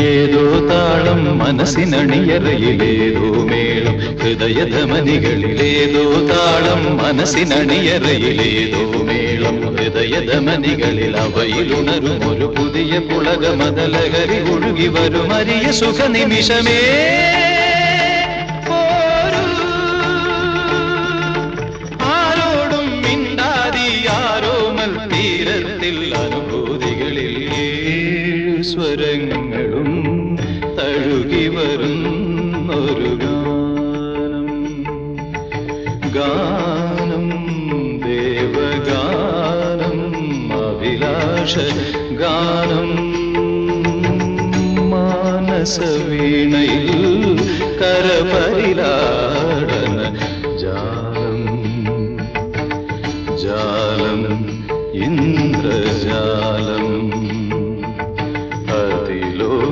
ഏതോ താളം മനസ്സിനണിയറയിലേതോ മേളം ഹൃദയധമനികളിലേതോ താളം മനസ്സിനണിയറയിലേതോ മേളം ഹൃദയധമനികളിൽ അവയിലുണരും ഒരു പുതിയ പുളകമതലഹരി ഒഴുകി വരും അരിയ സുഖനിമിഷമേ ആരോടും മിണ്ടാതി ആരോമൽ തീരത്തിൽ അനുഭൂതികളിൽ സ്വരങ്ങളും തഴുകി വരുന്നൊരു ഗാനം ഗാനം ദേവഗാനം അഭിലാഷ ഗാനം മാനസവീണയിൽ കരപരിലാടന